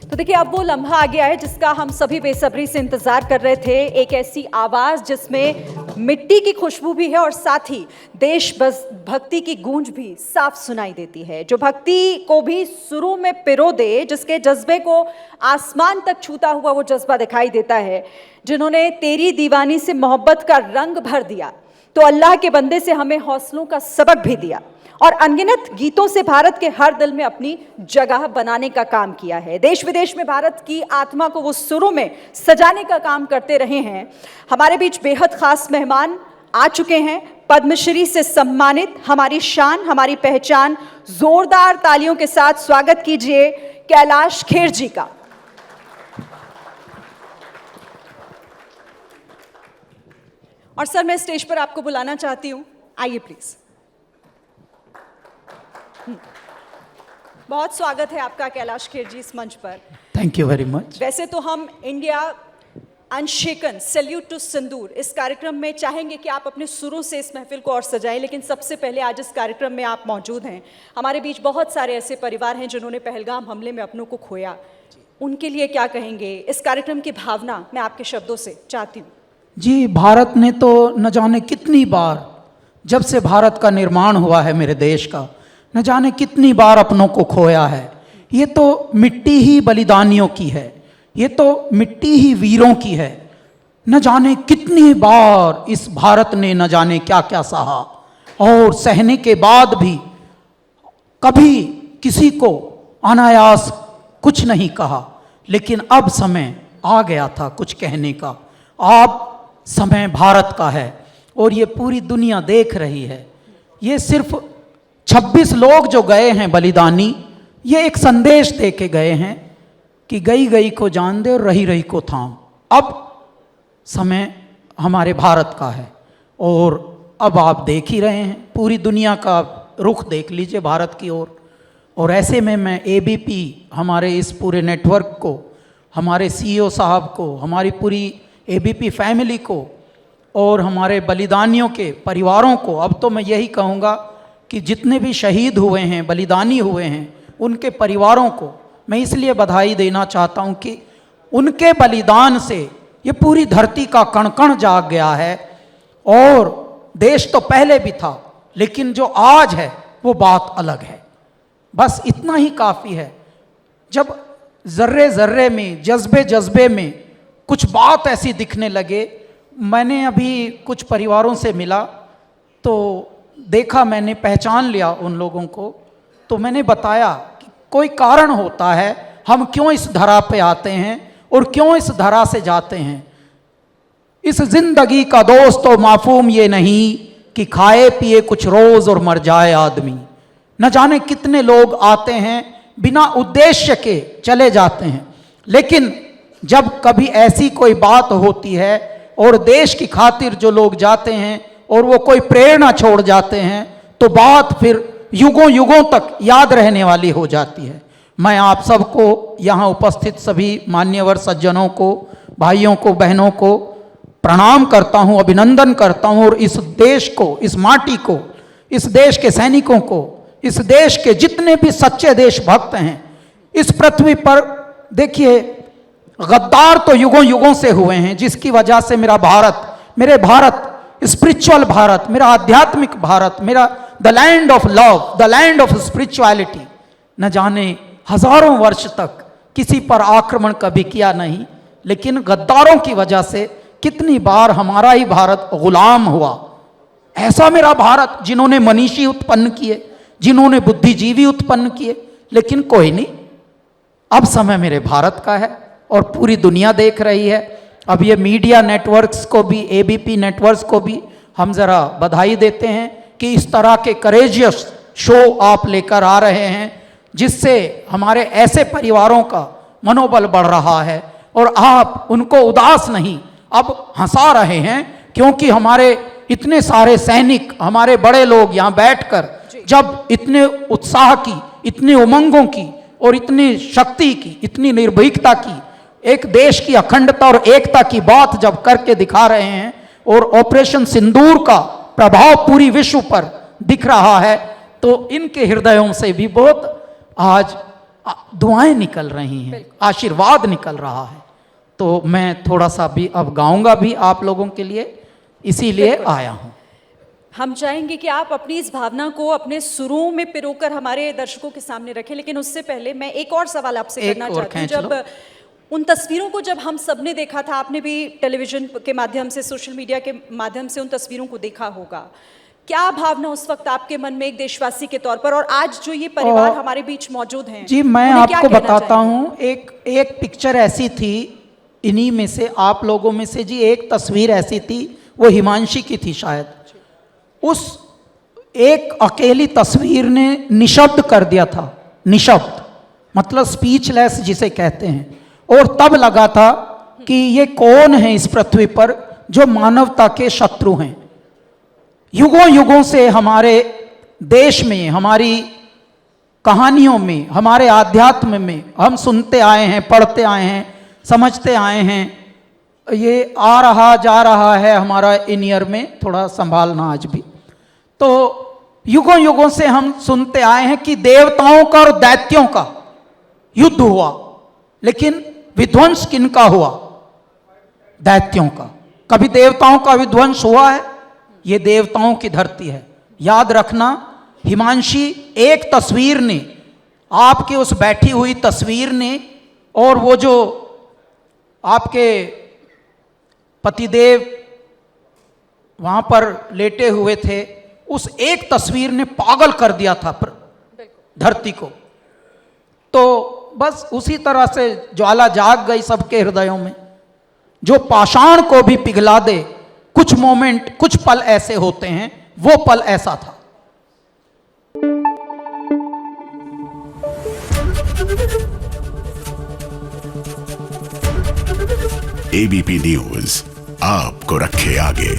तो देखिए, अब वो लम्हा आ गया है जिसका हम सभी बेसब्री से इंतजार कर रहे थे। एक ऐसी आवाज जिसमें मिट्टी की खुशबू भी है और साथ ही देश भक्ति की गूंज भी साफ सुनाई देती है, जो भक्ति को भी सुरों में पिरो दे, जिसके जज्बे को आसमान तक छूता हुआ वो जज्बा दिखाई देता है। जिन्होंने तेरी दीवानी से मोहब्बत का रंग भर दिया, तो अल्लाह के बंदे से हमें हौसलों का सबक भी दिया और अनगिनत गीतों से भारत के हर दिल में अपनी जगह बनाने का काम किया है। देश विदेश में भारत की आत्मा को वो सुरों में सजाने का काम करते रहे हैं। हमारे बीच बेहद खास मेहमान आ चुके हैं, पद्मश्री से सम्मानित, हमारी शान, हमारी पहचान। जोरदार तालियों के साथ स्वागत कीजिए कैलाश खेर जी का। और सर, मैं स्टेज पर आपको बुलाना चाहती हूं, आइए प्लीज। बहुत स्वागत है आपका कैलाश खेर जी इस मंच पर। Thank you very much. वैसे तो हम इंडिया अनशेकन सैल्यूट टू सिंदूर इस कार्यक्रम में चाहेंगे कि आप अपने सुरों से इस महफिल को और सजाएं, लेकिन सबसे पहले आज इस कार्यक्रम में आप मौजूद हैं। हमारे बीच बहुत सारे ऐसे परिवार हैं जिन्होंने पहलगाम हमले में अपनों को खोया, उनके लिए क्या कहेंगे? इस कार्यक्रम की भावना मैं आपके शब्दों से चाहती हूँ। जी, भारत ने तो न जाने कितनी बार, जब से भारत का निर्माण हुआ है मेरे देश का, न जाने कितनी बार अपनों को खोया है। ये तो मिट्टी ही बलिदानियों की है, ये तो मिट्टी ही वीरों की है। न जाने कितनी बार इस भारत ने न जाने क्या क्या सहा, और सहने के बाद भी कभी किसी को अनायास कुछ नहीं कहा। लेकिन अब समय आ गया था कुछ कहने का। अब समय भारत का है और ये पूरी दुनिया देख रही है। ये सिर्फ 26 लोग जो गए हैं बलिदानी, ये एक संदेश दे के गए हैं कि गई गई को जान दे और रही रही को थाम। अब समय हमारे भारत का है और अब आप देख ही रहे हैं, पूरी दुनिया का रुख देख लीजिए भारत की ओर। और ऐसे में मैं एबीपी, हमारे इस पूरे नेटवर्क को, हमारे सीईओ साहब को, हमारी पूरी एबीपी फैमिली को और हमारे बलिदानियों के परिवारों को, अब तो मैं यही कहूँगा कि जितने भी शहीद हुए हैं, बलिदानी हुए हैं, उनके परिवारों को मैं इसलिए बधाई देना चाहता हूँ कि उनके बलिदान से ये पूरी धरती का कण कण जाग गया है। और देश तो पहले भी था, लेकिन जो आज है वो बात अलग है। बस इतना ही काफ़ी है। जब ज़र्रे ज़र्रे में, जज्बे जज्बे में कुछ बात ऐसी दिखने लगे, मैंने अभी कुछ परिवारों से मिला तो देखा, मैंने पहचान लिया उन लोगों को, तो मैंने बताया कि कोई कारण होता है, हम क्यों इस धरा पे आते हैं और क्यों इस धरा से जाते हैं। इस जिंदगी का दोस्तों माफूम ये नहीं कि खाए पिए कुछ रोज और मर जाए आदमी। न जाने कितने लोग आते हैं बिना उद्देश्य के चले जाते हैं, लेकिन जब कभी ऐसी कोई बात होती है और देश की खातिर जो लोग जाते हैं और वो कोई प्रेरणा छोड़ जाते हैं, तो बात फिर युगों युगों तक याद रहने वाली हो जाती है। मैं आप सबको, यहाँ उपस्थित सभी मान्यवर सज्जनों को, भाइयों को, बहनों को प्रणाम करता हूँ, अभिनंदन करता हूँ। और इस देश को, इस माटी को, इस देश के सैनिकों को, इस देश के जितने भी सच्चे देशभक्त हैं इस पृथ्वी पर, देखिए गद्दार तो युगों युगों से हुए हैं, जिसकी वजह से मेरा भारत, मेरे भारत, स्पिरिचुअल भारत, मेरा आध्यात्मिक भारत, मेरा the land of love, the land of spirituality, न जाने हजारों वर्ष तक किसी पर आक्रमण कभी किया नहीं, लेकिन गद्दारों की वजह से कितनी बार हमारा ही भारत गुलाम हुआ। ऐसा मेरा भारत, जिन्होंने मनीषी उत्पन्न किए, जिन्होंने बुद्धिजीवी उत्पन्न किए, लेकिन कोई नहीं, अब समय मेरे भारत का है और पूरी दुनिया देख रही है। अब ये मीडिया नेटवर्क्स को भी, एबीपी नेटवर्क्स को भी हम ज़रा बधाई देते हैं कि इस तरह के करेजियस शो आप लेकर आ रहे हैं, जिससे हमारे ऐसे परिवारों का मनोबल बढ़ रहा है और आप उनको उदास नहीं, अब हंसा रहे हैं, क्योंकि हमारे इतने सारे सैनिक, हमारे बड़े लोग यहाँ बैठकर जब इतने उत्साह की, इतने उमंगों की और इतनी शक्ति की, इतनी निर्भीकता की, एक देश की अखंडता और एकता की बात जब करके दिखा रहे हैं और ऑपरेशन सिंदूर का प्रभाव पूरी विश्व पर दिख रहा है, तो इनके हृदयों से भी बहुत आज दुआएं निकल रही हैं, आशीर्वाद निकल रहा है। तो मैं थोड़ा सा भी अब गाऊंगा भी आप लोगों के लिए, इसीलिए आया हूं। हम चाहेंगे कि आप अपनी इस भावना को अपने सुरों में पिरोकर हमारे दर्शकों के सामने रखें, लेकिन उससे पहले मैं एक और सवाल आपसे करना चाहती हूँ। जब उन तस्वीरों को जब हम सबने देखा था, आपने भी टेलीविजन के माध्यम से, सोशल मीडिया के माध्यम से उन तस्वीरों को देखा होगा, क्या भावना उस वक्त आपके मन में एक देशवासी के तौर पर, और आज जो ये परिवार हमारे बीच मौजूद हैं? जी, मैं आपको बताता हूँ, एक पिक्चर ऐसी थी इन्हीं में से, आप लोगों में से जी, एक तस्वीर ऐसी थी, वो हिमांशी की थी शायद। उस एक अकेली तस्वीर ने निशब्द कर दिया था, निशब्द मतलब स्पीचलेस जिसे कहते हैं। और तब लगा था कि ये कौन है इस पृथ्वी पर जो मानवता के शत्रु हैं। युगों युगों से हमारे देश में, हमारी कहानियों में, हमारे आध्यात्म में हम सुनते आए हैं, पढ़ते आए हैं, समझते आए हैं। ये आ रहा जा रहा है हमारा इन ईयर में, थोड़ा संभालना आज भी। तो युगों युगों से हम सुनते आए हैं कि देवताओं का और दैत्यों का युद्ध हुआ, लेकिन विध्वंस किनका हुआ? दैत्यों का। कभी देवताओं का विध्वंस हुआ है? ये देवताओं की धरती है। याद रखना, हिमांशी एक तस्वीर ने, आपके उस बैठी हुई तस्वीर ने, और वो जो आपके पतिदेव वहां पर लेटे हुए थे, उस एक तस्वीर ने पागल कर दिया था धरती को। तो बस उसी तरह से ज्वाला जाग गई सबके हृदयों में, जो पाषाण को भी पिघला दे। कुछ मोमेंट, कुछ पल ऐसे होते हैं, वो पल ऐसा था। एबीपी न्यूज आपको रखे आगे।